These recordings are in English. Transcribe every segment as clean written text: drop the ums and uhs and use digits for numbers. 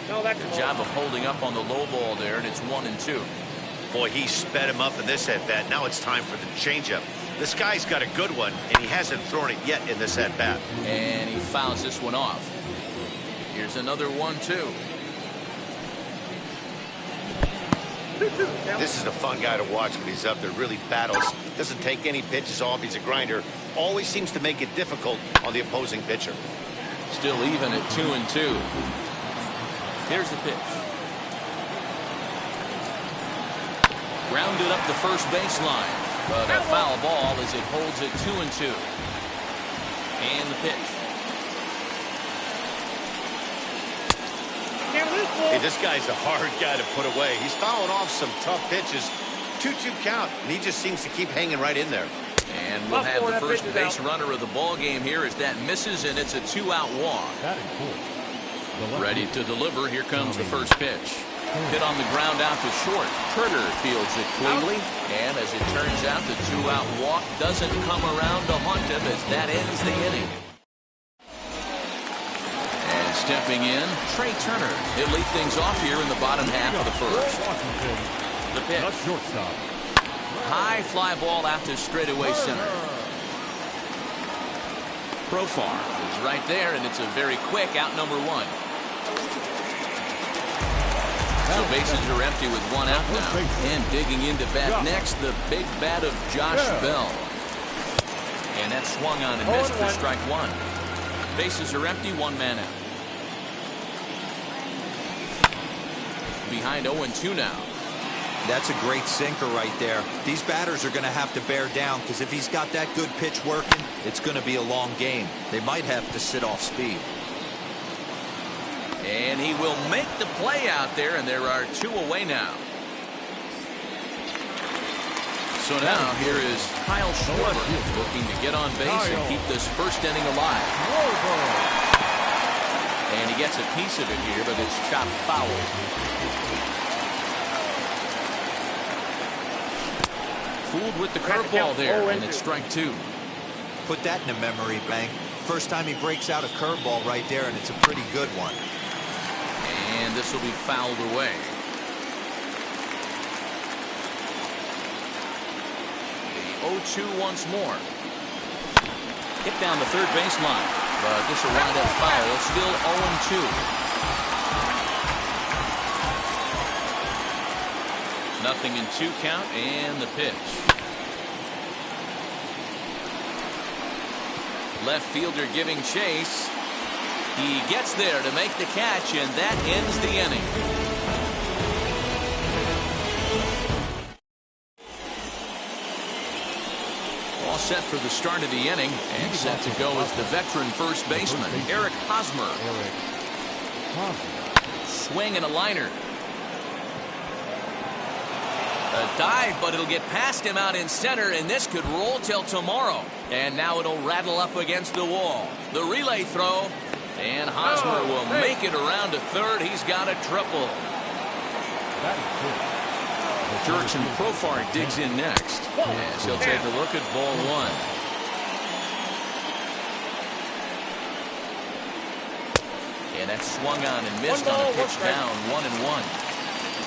Good job of holding up on the low ball there, and it's 1-2. Boy, he sped him up in this at-bat. Now it's time for the changeup. This guy's got a good one, and he hasn't thrown it yet in this at-bat. And he fouls this one off. Here's another 1-2. This is a fun guy to watch when he's up there. Really battles. Doesn't take any pitches off. He's a grinder. Always seems to make it difficult on the opposing pitcher. Still even at 2-2. Here's the pitch. Grounded up the first baseline. But a foul ball as it holds it 2-2. And the pitch. Hey, this guy's a hard guy to put away. He's fouling off some tough pitches. 2-2 count, and he just seems to keep hanging right in there. And we'll have the first base runner of the ball game here as that misses, and it's a 2-out walk. Ready to deliver. Here comes the first pitch. Hit on the ground out to short. Turner fields it cleanly, and as it turns out, the 2-out walk doesn't come around to haunt him as that ends the inning. And stepping in, Trey Turner. He'll lead things off here in the bottom half of the first. The pitch. High fly ball out to straightaway center. Profar is right there, and it's a very quick out number 1. So bases are empty with 1 out now. And digging into bat next, the big bat of Josh Bell. And that swung on and missed for strike 1. Bases are empty, 1 man out. Behind 0-2 now. That's a great sinker right there. These batters are going to have to bear down because if he's got that good pitch working, it's going to be a long game. They might have to sit off speed. And he will make the play out there, and there are 2 away now. So now here is Kyle Schwarber looking to get on base and keep this first inning alive. And he gets a piece of it here, but it's chopped foul. Fooled with the curveball there, and it's strike 2. Put that in a memory bank. First time he breaks out a curveball right there, and it's a pretty good one. And this will be fouled away. The 0-2 once more. Hit down the third baseline. But this will wind up foul. It's still 0-2. Nothing in 2 count, and the pitch. Left fielder giving chase. He gets there to make the catch, and that ends the inning. All set for the start of the inning, and set to go is the veteran first baseman, Eric Hosmer. Swing and a liner. A dive, but it'll get past him out in center, and this could roll till tomorrow. And now it'll rattle up against the wall. The relay throw. And Hosmer will make it around to third. He's got a triple. Jurickson Profar digs in next. As he'll take a look at ball 1. And that swung on and missed on a pitch down, 1-1.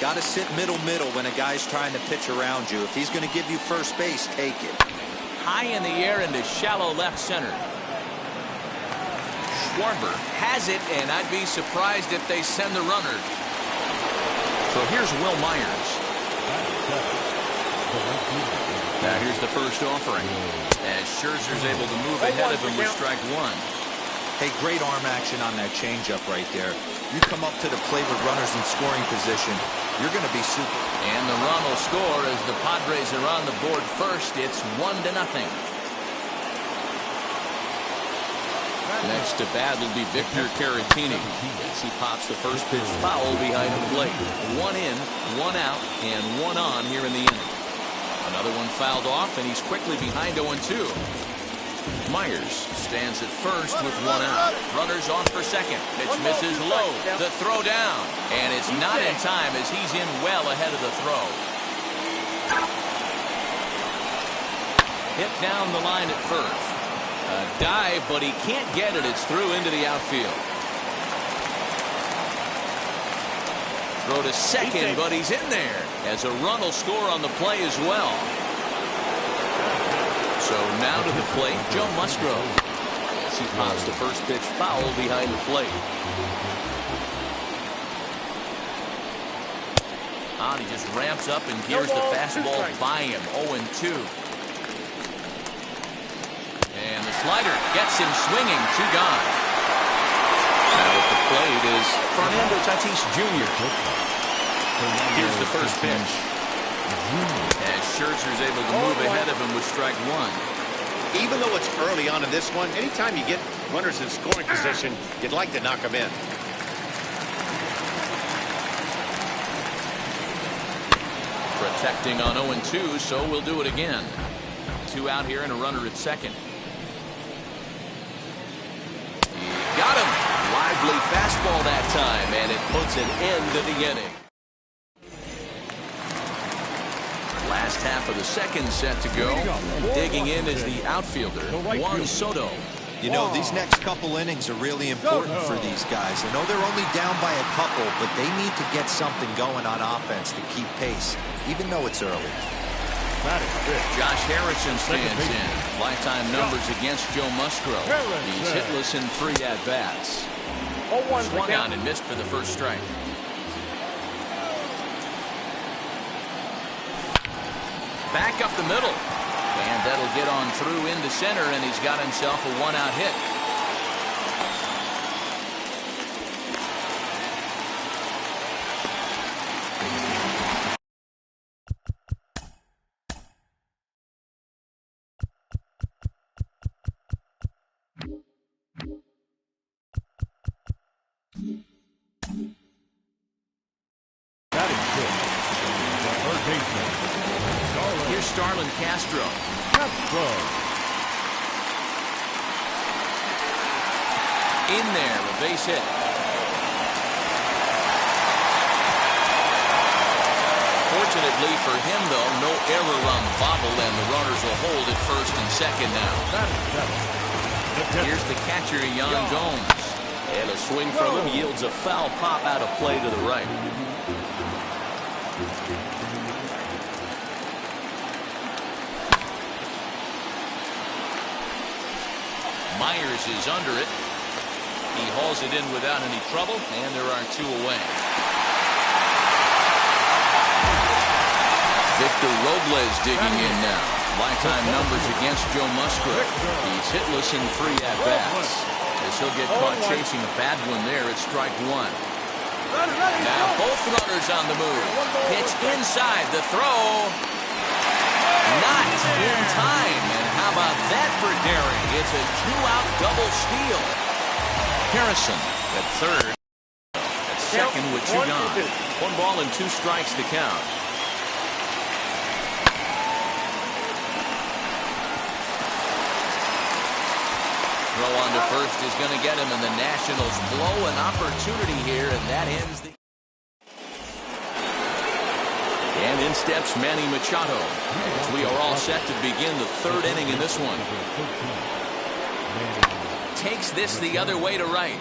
Got to sit middle when a guy's trying to pitch around you. If he's going to give you first base, take it. High in the air into shallow left center. Schwarber has it, and I'd be surprised if they send the runner. So here's Will Myers. Now here's the first offering. As Scherzer's able to move ahead of him with strike 1. Hey, great arm action on that changeup right there. You come up to the plate with runners in scoring position, you're going to be super. And the run will score as the Padres are on the board first. It's 1-0. Next to bat will be Victor Caratini as he pops the first pitch foul behind the plate. 1 in, 1 out, and 1 on here in the inning. Another one fouled off, and he's quickly behind 0-2. Myers stands at first with 1 out. Runners on for second. Pitch misses low. The throw down. And it's not in time as he's in well ahead of the throw. Hit down the line at first. A dive, but he can't get it. It's through into the outfield. Throw to second, but he's in there as a run will score on the play as well. So now to the plate, Joe Musgrove. As he pops the first pitch foul behind the plate. And he just ramps up and gears the fastball by him. 0-2. And the slider gets him swinging. 2 gone. Now at the plate is Fernando Tatis Jr. Here's the first pitch. As Scherzer's able to move ahead of him with strike 1. Even though it's early on in this one, anytime you get runners in scoring position, you'd like to knock them in. Protecting on 0-2, so we'll do it again. 2 out here and a runner at second. He got him. Lively fastball that time, and it puts an end to the inning. Last half of the second set to go. And digging in is the outfielder, Juan Soto. You know, these next couple innings are really important for these guys. I know they're only down by a couple, but they need to get something going on offense to keep pace, even though it's early. Josh Harrison stands in. Lifetime numbers against Joe Musgrove. He's hitless in 3 at-bats. Swung on and missed for the first strike. Back up the middle. And that'll get on through into center, and he's got himself a 1-out hit. Here's Starlin Castro. In there, a base hit. Fortunately for him, though, no error on the bobble, and the runners will hold at first and second now. Here's the catcher, Yan Gomes. And a swing from him yields a foul pop out of play to the right. Myers is under it. He hauls it in without any trouble, and there are 2 away. Victor Robles digging in now. Lifetime numbers against Joe Musgrove. He's hitless in 3 at-bats. As he'll get caught chasing a bad one there at strike 1. Now both runners on the move. Pitch inside, the throw. Not in time. And how about that for daring? It's a 2-out double steal. Harrison at third. At second with 2 gone. 1 ball and 2 strikes to count. Throw on to first is going to get him, and the Nationals blow an opportunity here, and that ends the... And in steps Manny Machado. As we are all set to begin the 3rd inning in this one. Takes this the other way to right.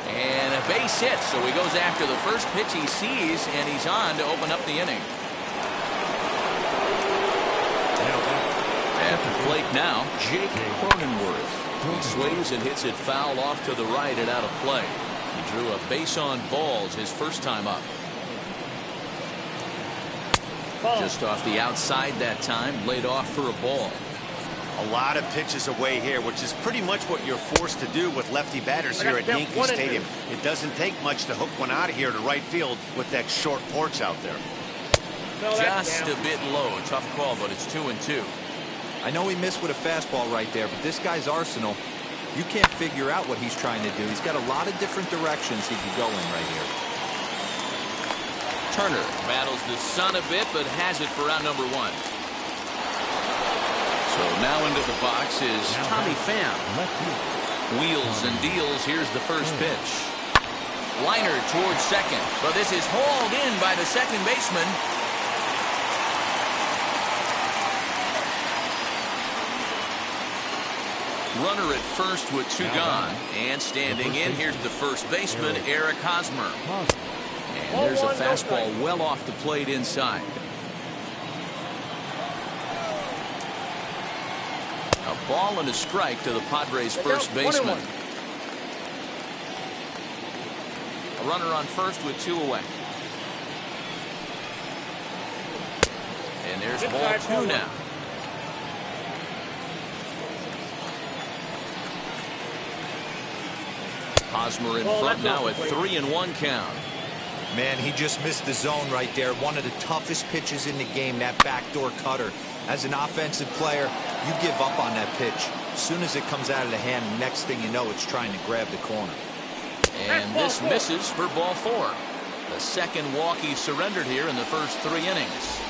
And a base hit, so he goes after the first pitch he sees, and he's on to open up the inning. At the plate now, Jake Cronenworth. He swings and hits it foul off to the right and out of play. He drew a base on balls his first time up. Just off the outside that time, laid off for a ball. A lot of pitches away here, which is pretty much what you're forced to do with lefty batters here at Yankee Stadium. It doesn't take much to hook one out of here to right field with that short porch out there. Just a bit low. Tough call, but it's 2-2. I know he missed with a fastball right there, but this guy's arsenal, you can't figure out what he's trying to do. He's got a lot of different directions he can go in right here. Turner battles the sun a bit, but has it for out number 1. So now into the box is Tommy Pham. Wheels and deals. Here's the first pitch. Liner towards second, but this is hauled in by the second baseman. Runner at first with 2 gone, and standing in, here's the first baseman, Eric Hosmer. And there's a fastball well off the plate inside. A ball and a strike to the Padres first baseman. A runner on first with 2 away. And there's ball 2 now. Hosmer in front now at 3-1 count. Man, he just missed the zone right there. One of the toughest pitches in the game, that backdoor cutter. As an offensive player, you give up on that pitch. As soon as it comes out of the hand, next thing you know, it's trying to grab the corner. And this misses for ball 4. The second walk he surrendered here in the first 3 innings.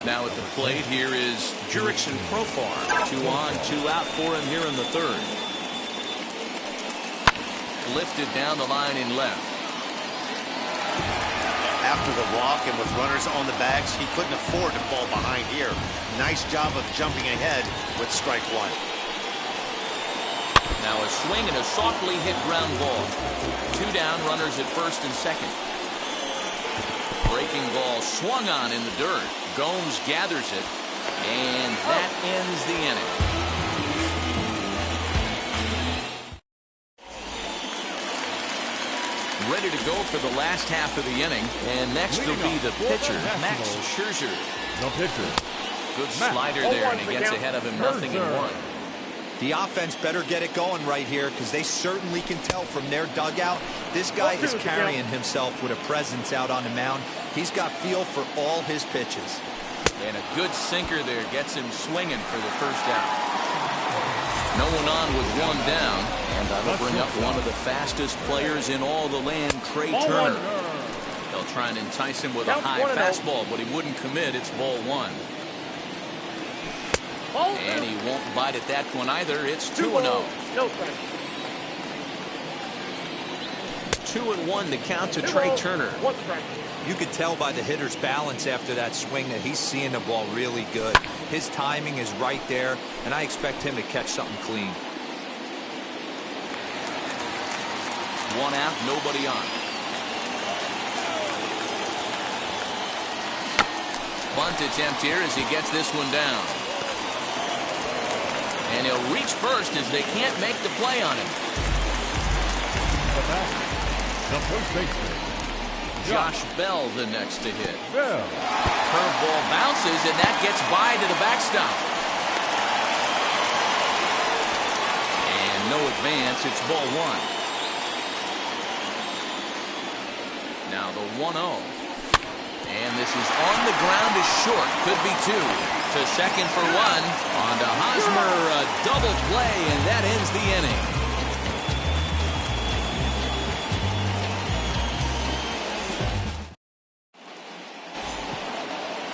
Now at the plate here is Jurickson Profar. 2 on, 2 out for him here in the 3rd. Lifted down the line in left. After the walk and with runners on the bags, he couldn't afford to fall behind here. Nice job of jumping ahead with strike 1. Now a swing and a softly hit ground ball. 2 down, runners at first and second. Breaking ball swung on in the dirt. Gomes gathers it, and that ends the inning. Ready to go for the last half of the inning, and next will be the pitcher, Max Scherzer. No pitcher. Good slider there, and he gets ahead of him 0-1. The offense better get it going right here because they certainly can tell from their dugout. This guy is carrying himself with a presence out on the mound. He's got feel for all his pitches. And a good sinker there gets him swinging for the first out. No one on with 1 down, and that'll bring up one of the fastest players in all the land, Trey Turner. They'll try and entice him with a high fastball, but he wouldn't commit. It's ball 1. And he won't bite at that one either. It's 2-0. 2-1 to count to Trey Turner. You could tell by the hitter's balance after that swing that he's seeing the ball really good. His timing is right there, and I expect him to catch something clean. 1 out, nobody on. Bunt attempt here as he gets this one down. And he'll reach first as they can't make the play on him. The first baseman, Josh Bell the next to hit. Bell. Curveball bounces, and that gets by to the backstop. And no advance. It's ball 1. Now the 1-0. And this This is on the ground is short. Could be two. To second for one. On to Hosmer. A double play, and that ends the inning.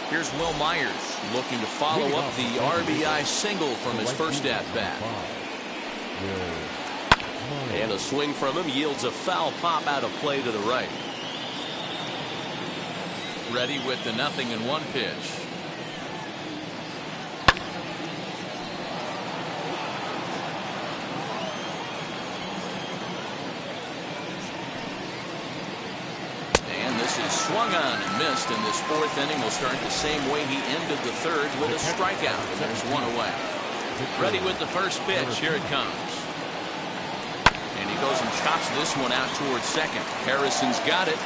Here's Will Myers looking to follow up the RBI single from his first at-bat. And a swing from him yields a foul pop out of play to the right. Ready with the 0-1 pitch. And this is swung on and missed, and this fourth inning will start the same way he ended the third with a strikeout, and there's one away. Ready with the first pitch. Here it comes. And he goes and chops this one out towards second. Harrison's got it.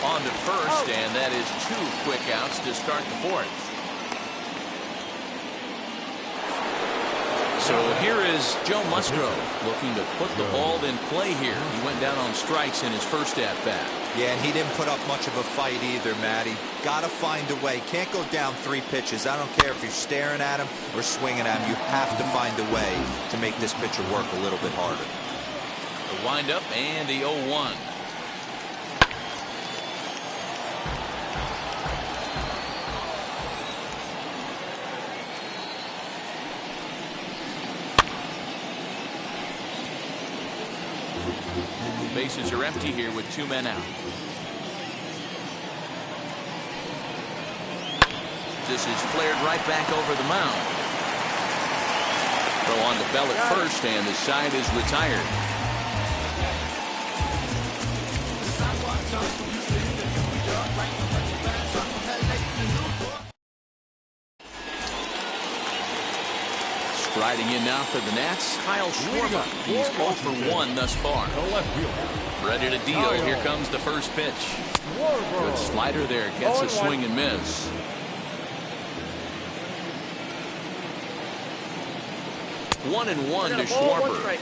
On to first, and that is two quick outs to start the fourth. So here is Joe Musgrove looking to put the ball in play here. He went down on strikes in his first at-bat. Yeah, and he didn't put up much of a fight either, Matty. Got to find a way. Can't go down 3 pitches. I don't care if you're staring at him or swinging at him. You have to find a way to make this pitcher work a little bit harder. The windup and the 0-1. Bases are empty here with 2 men out. This is flared right back over the mound. Throw on to Bell at first, and the side is retired. Striding in now for the Nats, Kyle Schwarber. He's 0 for 1 thus far. Ready to deal. Here comes the first pitch. Good slider there. Gets a swing and miss. One and one to Schwarber.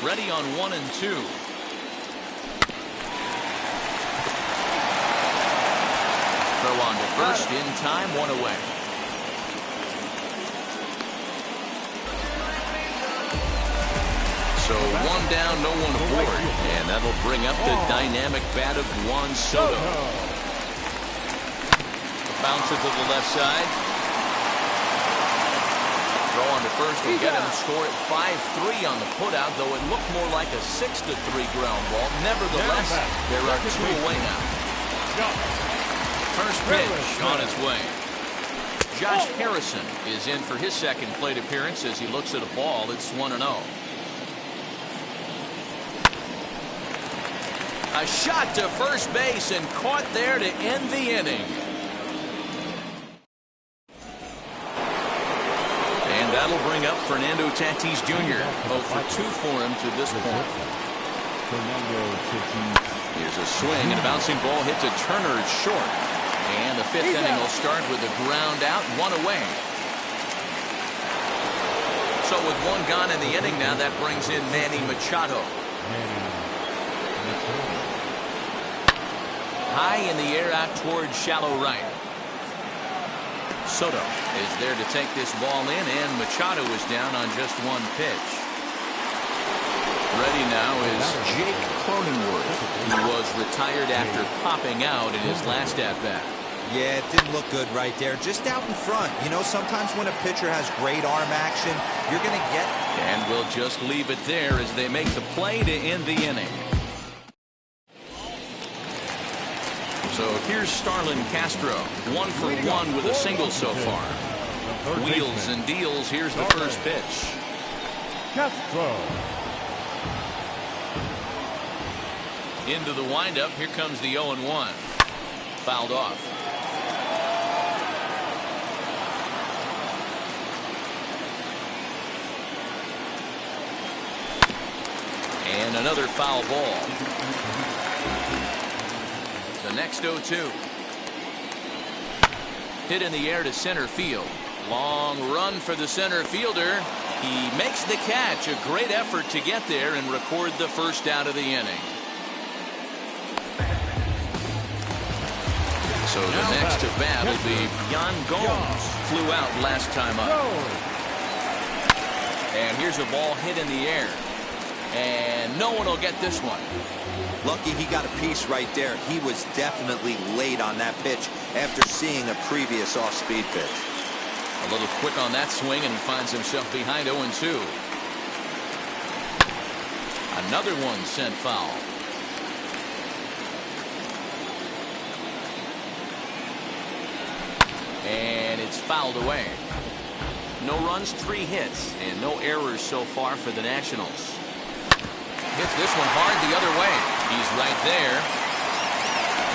Ready on 1 and 2. Throw on to first in time, 1 away. So 1 down, no one aboard, and that'll bring up the dynamic bat of Juan Soto. Bouncer to the left side. Throw on to first will get him to score at 5-3 on the putout, though it looked more like a 6-3 ground ball. Nevertheless, there are 2 away now. First pitch on its way. Josh Harrison is in for his second plate appearance as he looks at a ball. It's 1-0. A shot to first base and caught there to end the inning. That'll bring up Fernando Tatis Jr. 0 for 2 for him to this point. Here's a swing, and a bouncing ball hit to Turner. It's short. And the 5th inning will start with a ground out, 1 away. So with 1 gone in the inning now, that brings in Manny Machado. High in the air out towards shallow right. Soto is there to take this ball in, and Machado is down on just 1 pitch. Ready now is Jake Cronenworth, who was retired after popping out in his last at-bat. Yeah, it didn't look good right there. Just out in front. You know, sometimes when a pitcher has great arm action, you're going to get... And we'll just leave it there as they make the play to end the inning. So here's Starlin Castro, 1 for 1 with a single so far. Wheels and deals. Here's the first pitch. Castro. Into the windup. Here comes the 0-1. Fouled off. And another foul ball. The next 0-2. Hit in the air to center field. Long run for the center fielder. He makes the catch. A great effort to get there and record the first out of the inning. So the next to bat will be Yan Gomes. Flew out last time up. And here's a ball hit in the air. And no one will get this one. Lucky he got a piece right there. He was definitely late on that pitch after seeing a previous off-speed pitch. A little quick on that swing, and he finds himself behind 0-2. Another one sent foul. And it's fouled away. No runs, 3 hits, and no errors so far for the Nationals. Hits this one hard the other way. He's right there.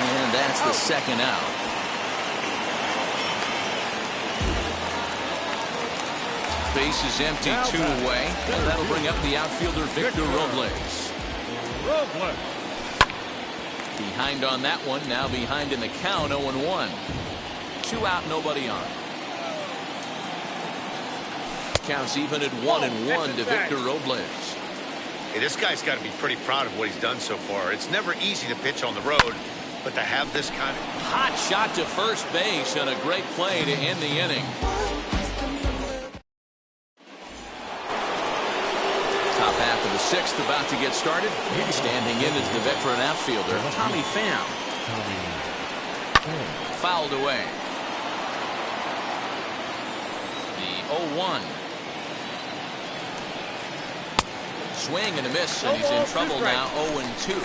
And that's the second out. Base is empty, 2 away, and that'll bring up the outfielder Victor Robles. Behind on that one, now behind in the count, 0-1. 2 out, nobody on. Counts even at 1-1 to Victor Robles. Hey, this guy's got to be pretty proud of what he's done so far. It's never easy to pitch on the road, but to have this kind of hot shot to first base and a great play to end the inning. Top half of the 6th about to get started. Standing in is the veteran outfielder, Tommy Pham. Fouled away. The 0-1. Swing and a miss, and he's in trouble now, 0-2.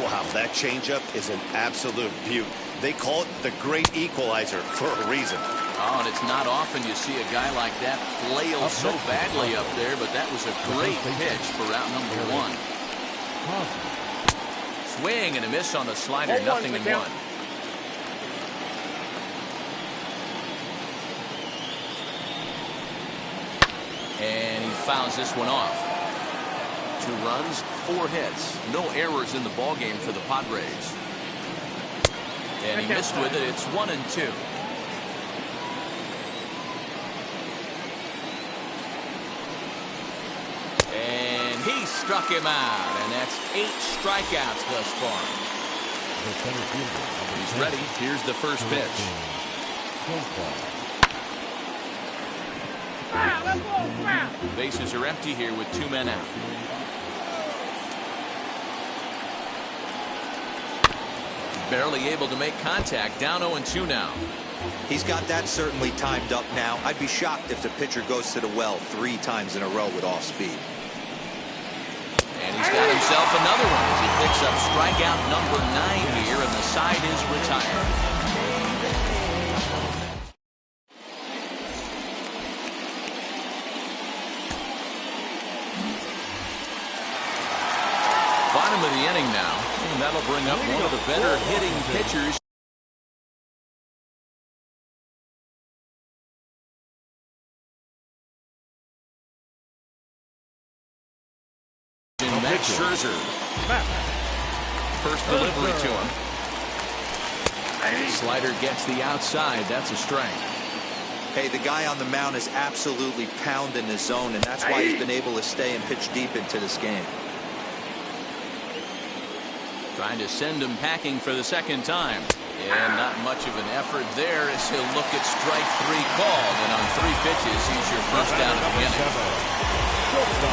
Wow, that changeup is an absolute beaut. They call it the great equalizer for a reason. Oh, and it's not often you see a guy like that flail so badly up there, but that was a great pitch for out number 1. Swing and a miss on the slider, 0-1. And he fouls this one off. 2 runs, 4 hits, no errors in the ballgame for the Padres. And he missed with it. It's 1-2. And he struck him out, and that's 8 strikeouts thus far. He's ready. Here's the first pitch. Bases are empty here with 2 men out. Barely able to make contact, down 0-2 now. He's got that certainly timed up now. I'd be shocked if the pitcher goes to the well 3 times in a row with off speed. And he's got himself another one as he picks up strikeout number 9 here, and the side is retired. Bottom of the inning now, and that'll bring up one of the better hitting pitchers. Max Scherzer. First delivery to him. Slider gets the outside. That's a strike. Hey, the guy on the mound is absolutely pounding his zone, and that's why he's been able to stay and pitch deep into this game. Trying to send him packing for the second time. And not much of an effort there as he'll look at strike 3 called. And on 3 pitches, he's your first out of the inning.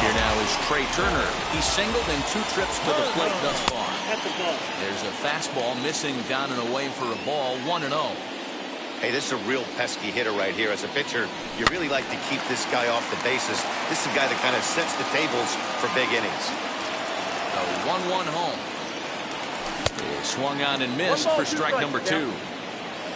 Here now is Trey Turner. He's singled in 2 trips to the plate thus far. There's a fastball missing down and away for a ball, 1-0. Hey, this is a real pesky hitter right here. As a pitcher, you really like to keep this guy off the bases. This is a guy that kind of sets the tables for big innings. A 1-1 home. Swung on and missed for strike number 2.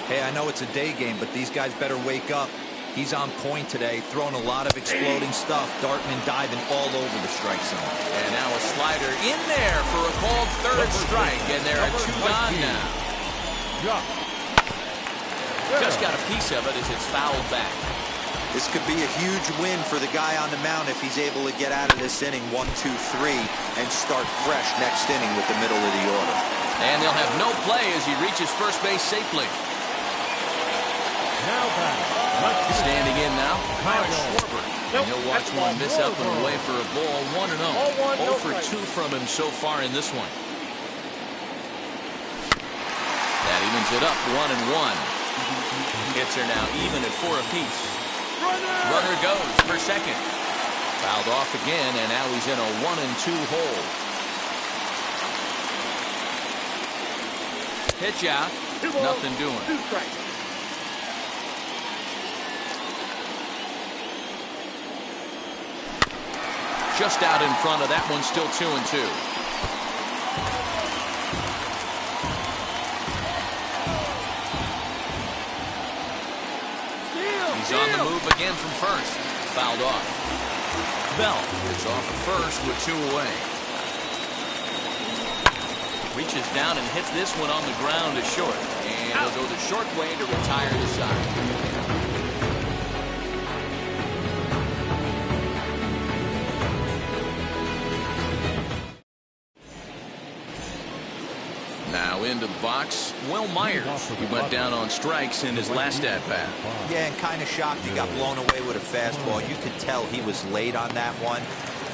Hey, I know it's a day game, but these guys better wake up. He's on point today, throwing a lot of exploding stuff, darting and diving all over the strike zone. And now a slider in there for a called 3rd strike, and there are 2 gone now. Just got a piece of it as it's fouled back. This could be a huge win for the guy on the mound if he's able to get out of this inning 1, 2, 3 and start fresh next inning with the middle of the order. And they'll have no play as he reaches first base safely. Now back, Standing in now, Kyle Schwarber. And he'll watch one miss up and away for a ball, 1-0. 0 for 2 from him so far in this one. That evens it up, 1-1. Hits are now even at 4 apiece. Runner goes for second. Fouled off again, and now he's in a 1-2 hole. Pitch out, nothing doing. Just out in front of that one, still 2-2. He's on the move again from first. Fouled off. Bell is off at first with 2 away. Reaches down and hits this one on the ground to short. And he'll go the short way to retire the side. Now into the box, Will Myers. He went down on strikes in his last at-bat. Yeah, and kind of shocked he got blown away with a fastball. You could tell he was late on that one.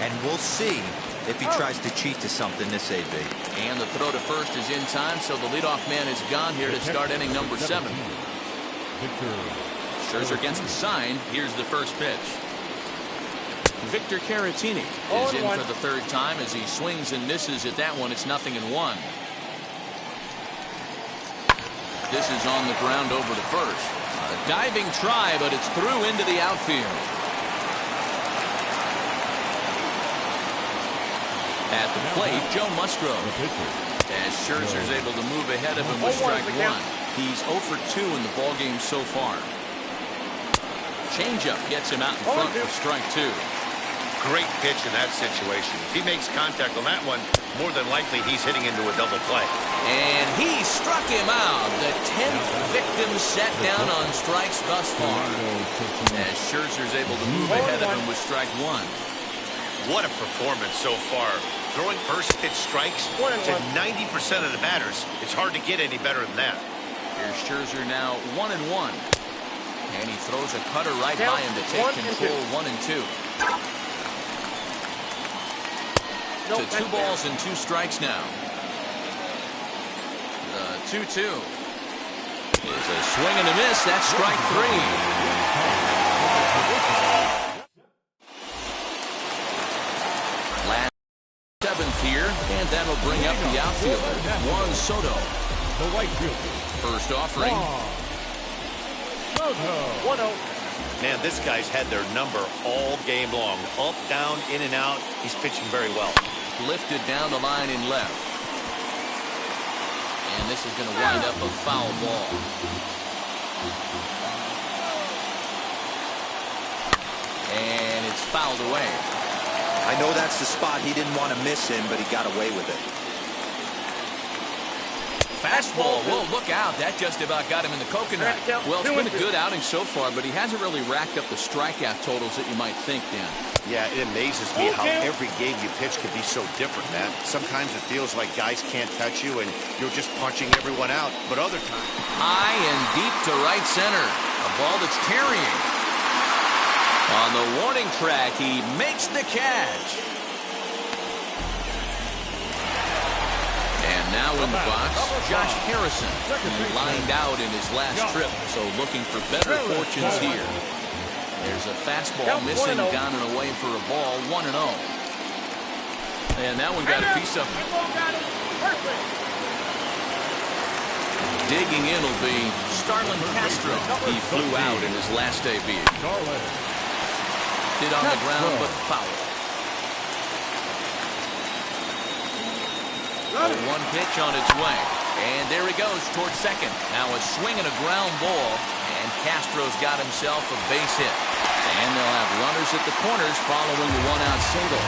And we'll see if he tries to cheat to something this AB. And the throw to first is in time, so the leadoff man is gone here to start inning number 7. Scherzer gets the sign. Here's the first pitch. Victor Caratini is in for the 3rd time as he swings and misses at that one. It's 0-1. This is on the ground over to first. A diving try, but it's through into the outfield. At the plate, Joe Musgrove. As Scherzer's able to move ahead of him with strike 1. He's 0 for 2 in the ballgame so far. Changeup gets him out in front for strike 2. Great pitch in that situation. If he makes contact on that one, more than likely he's hitting into a double play. And he struck him out. The 10th victim set down on strikes thus far. As Scherzer's able to move ahead of him with strike 1. What a performance so far. Throwing first pitch strikes to 90% of the batters. It's hard to get any better than that. Here's Scherzer now 1-1. And he throws a cutter right by him to take control. 1-2. To 2 balls and 2 strikes now. The 2-2 is a swing and a miss. That's strike 3. Last 7th here, and that'll bring up the outfielder, Juan Soto. The right fielder. First offering. Soto. 1-0. Man, this guy's had their number all game long. Up, down, in and out. He's pitching very well. Lifted down the line in left. And this is going to wind up a foul ball. And it's fouled away. I know that's the spot he didn't want to miss in, but he got away with it. Fastball. Whoa, look out. That just about got him in the coconut. Well, it's been a good outing so far, but he hasn't really racked up the strikeout totals that you might think, Dan. Yeah, it amazes me how every game you pitch can be so different, man. Sometimes it feels like guys can't touch you and you're just punching everyone out. But other times... High and deep to right center. A ball that's carrying. On the warning track, he makes the catch. And now in the box, Josh Harrison. He lined out in his last trip, so looking for better fortunes here. There's a fastball missing, down and away for a ball, 1-0. And that one got a piece of it. Digging in will be Starlin Castro. He flew out in his last debut. Hit on the ground, but foul. One pitch on its way. And there he goes towards second. Now a swing and a ground ball. And Castro's got himself a base hit. And they'll have runners at the corners following the one-out single.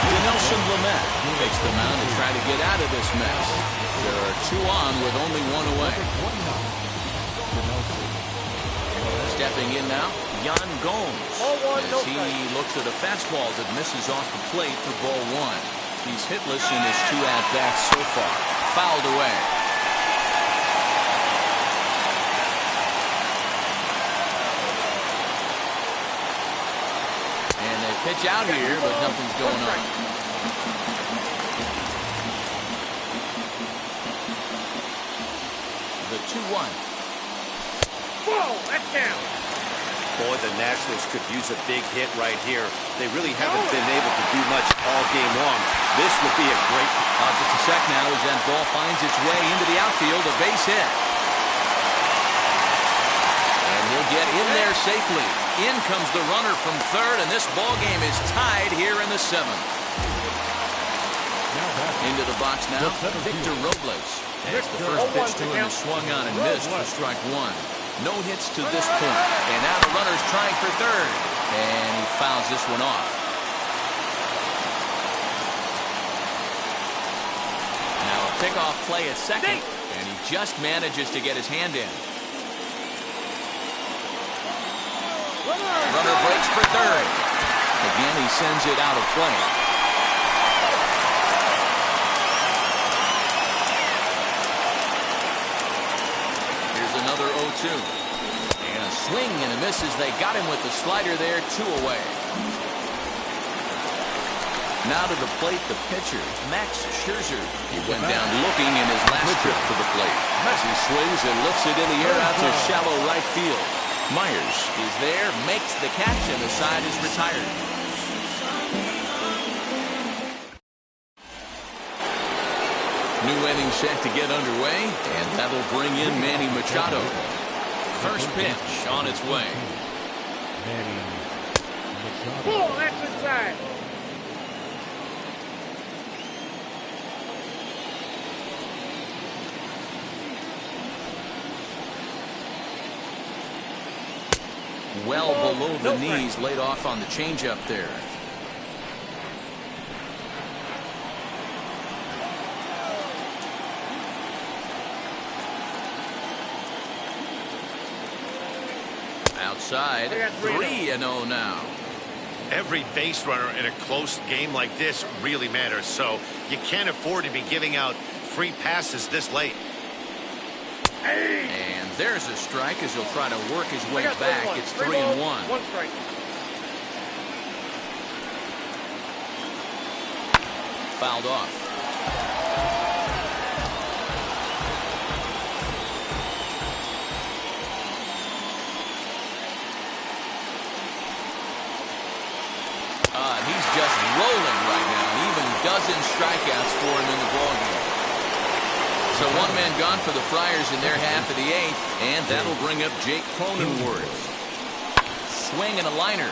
Dinelson Lamet takes the mound to try to get out of this mess. There are 2 on with only 1 away. Stepping in now, Yan Gomes, as he looks at a fastball that misses off the plate for ball one. He's hitless in his 2 at-bats so far. Fouled away. And they pitch out here, but nothing's going on. The 2-1. Whoa, that's down. Boy, the Nationals could use a big hit right here. They really haven't been able to do much all game long. This would be a great... Just a sec now as that ball finds its way into the outfield, a base hit. And he'll get in there safely. In comes the runner from third, and this ball game is tied here in the 7th. Into the box now, Victor Robles. As the first pitch to him is swung on and missed for strike 1. No hits to this point. And now the runner's trying for third. And he fouls this one off. Now a pickoff play at second. And he just manages to get his hand in. Runner breaks for third. Again, he sends it out of play. Another 0-2. And a swing and a miss as they got him with the slider there, 2 away. Now to the plate, the pitcher, Max Scherzer. He went down looking in his last trip to the plate. As he swings and lifts it in the air out to shallow right field. Myers is there, makes the catch, and the side is retired. New inning set to get underway, and that'll bring in Manny Machado. First pitch on its way. Full, that's inside. Well below the knees, laid off on the changeup there. Outside, 3-0 now. Every base runner in a close game like this really matters, so you can't afford to be giving out free passes this late. And there's a strike as he'll try to work his way back. It's 3-1. 1 strike. Fouled off. He's just rolling right now. Even dozen strikeouts for him in the ballgame. So 1 man gone for the Friars in their half of the 8th, and that'll bring up Jake Cronenworth. Swing and a liner.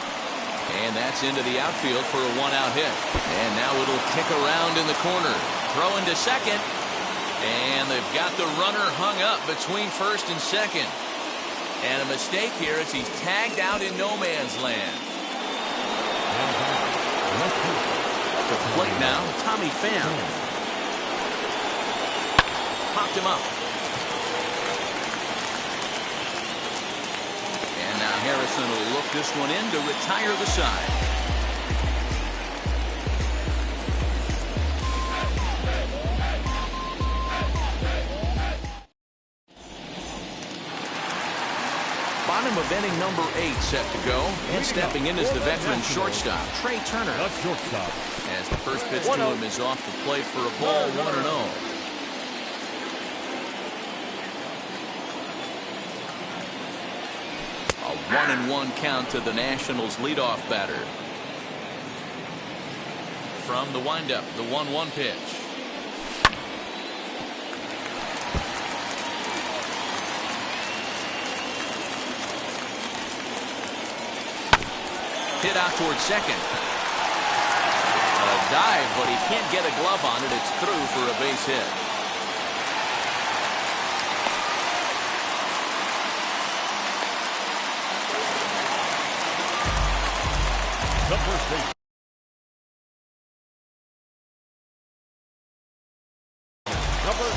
And that's into the outfield for a 1-out hit. And now it'll kick around in the corner. Throw into second. And they've got the runner hung up between first and second. And a mistake here as he's tagged out in no man's land. To the plate now, Tommy Pham. Popped him up. And now Harrison will look this one in to retire the side. Bottom of inning number 8 set to go, and stepping in is the veteran shortstop, Trey Turner. As the first pitch to him is off the plate for a ball, 1-0. A 1-1 count to the Nationals' leadoff batter. From the windup, the 1-1 pitch. Hit out towards second. A dive, but he can't get a glove on it. It's through for a base hit. The first base.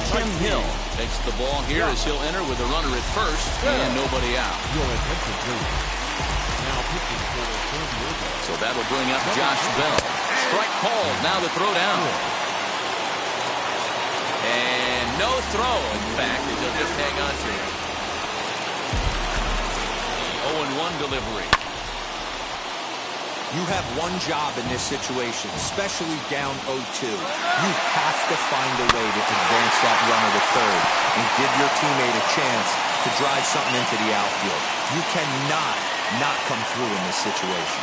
Tim Hill takes the ball here as he'll enter with a runner at first and nobody out. Your attention, please. So that'll bring up Josh Bell. Strike called. Now the throw down. And no throw, in fact, as he'll just hang on to it. The 0-1 delivery. You have one job in this situation, especially down 0-2. You have to find a way to advance that runner to third and give your teammate a chance to drive something into the outfield. You cannot not come through in this situation.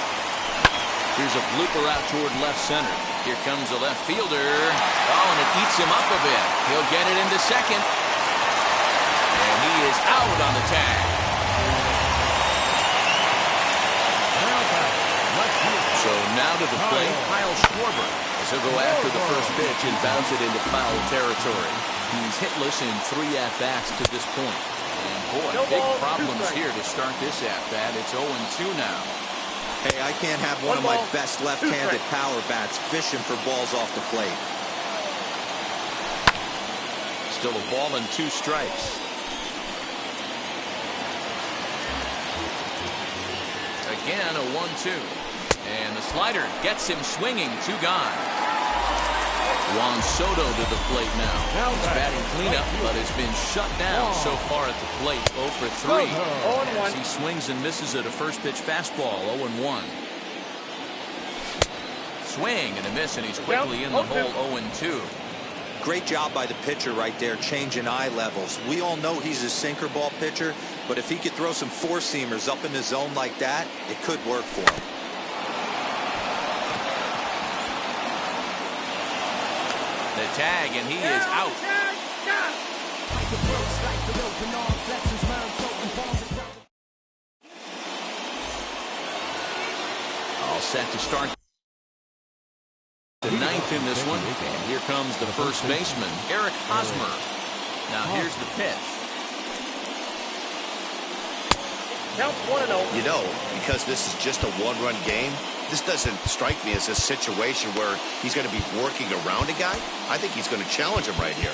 Here's a blooper out toward left center. Here comes the left fielder. Oh, and it eats him up a bit. He'll get it into second. And he is out on the tag. So now to the plate, Kyle Schwarber. As he'll go after the first pitch and bounce it into foul territory. He's hitless in 3 at-bats to this point. And boy, big problems here to start this at-bat. It's 0-2 now. Hey, I can't have one of my best left-handed power bats fishing for balls off the plate. Still a ball and 2 strikes. Again, a 1-2. And the slider gets him swinging. 2 gone. Juan Soto to the plate now. He's batting cleanup, but has been shut down so far at the plate. 0 for 3. As he swings and misses at a first pitch fastball. 0-1. Swing and a miss, and he's quickly in the hole. 0-2. Great job by the pitcher right there, changing eye levels. We all know he's a sinker ball pitcher, but if he could throw some 4-seamers up in the zone like that, it could work for him. The tag, and he is out. All set to start the 9th in this one. And here comes the first baseman, Eric Hosmer. Now here's the pitch. You know, because this is just a 1-run game, this doesn't strike me as a situation where he's going to be working around a guy. I think he's going to challenge him right here.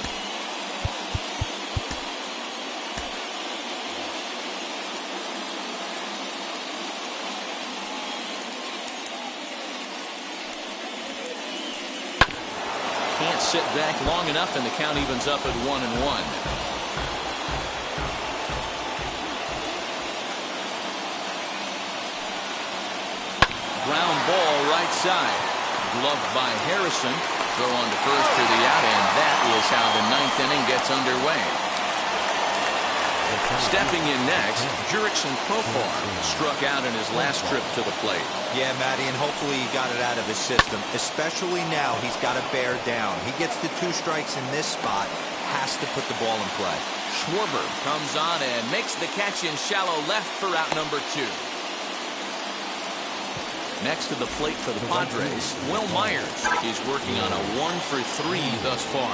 Can't sit back long enough, and the count evens up at 1-1. Ground ball right side. Gloved by Harrison. Throw on to first for the out, and that is how the 9th inning gets underway. Stepping in next, Jurickson Profar struck out in his last trip to the plate. Yeah, Matty, and hopefully he got it out of his system. Especially now, he's got to bear down. He gets the 2 strikes in this spot, has to put the ball in play. Schwarber comes on and makes the catch in shallow left for out number 2. Next to the plate for the Padres, Will Myers is working on a 1 for 3 thus far.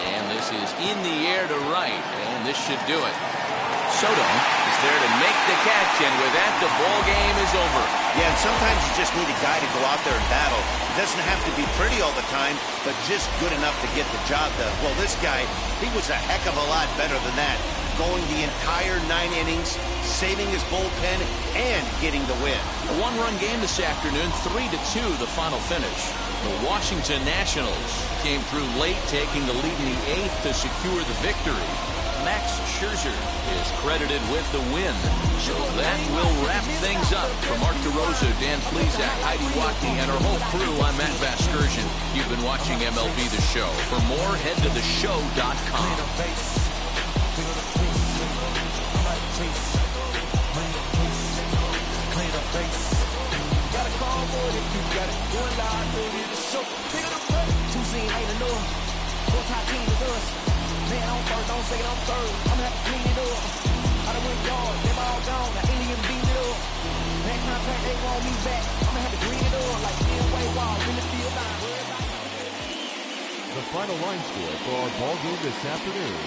And this is in the air to right, and this should do it. Soto is there to make the catch, and with that, the ball game is over. Yeah, and sometimes you just need a guy to go out there and battle. It doesn't have to be pretty all the time, but just good enough to get the job done. Well, this guy, he was a heck of a lot better than that. Going the entire 9 innings, saving his bullpen, and getting the win. A 1-run game this afternoon, 3-2 the final finish. The Washington Nationals came through late, taking the lead in the 8th to secure the victory. Max Scherzer is credited with the win. So that will wrap things up. For Mark DeRosa, Dan Plesac, Heidi Watney, and our whole crew, I'm Matt Vasgersian. You've been watching MLB The Show. For more, head to theshow.com. Man on first, on second, on third. I'm gonna have to clean it up. I done went yard, them all gone. I ain't even beat it up. That contract, they want me back. I'm gonna have to clean it up like Way Wall in the field line. The final line score for our ball game this afternoon.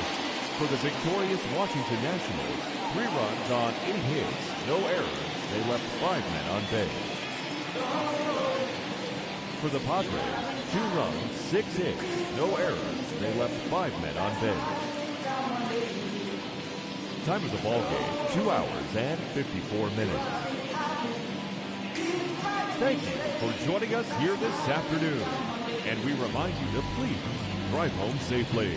For the victorious Washington Nationals, 3 runs on 8 hits, no errors. They left 5 men on base. For the Padres, 2 runs, 6 hits, no errors. They left 5 men on base. Time of the ball game, 2 hours and 54 minutes. Thank you for joining us here this afternoon. And we remind you to please drive home safely.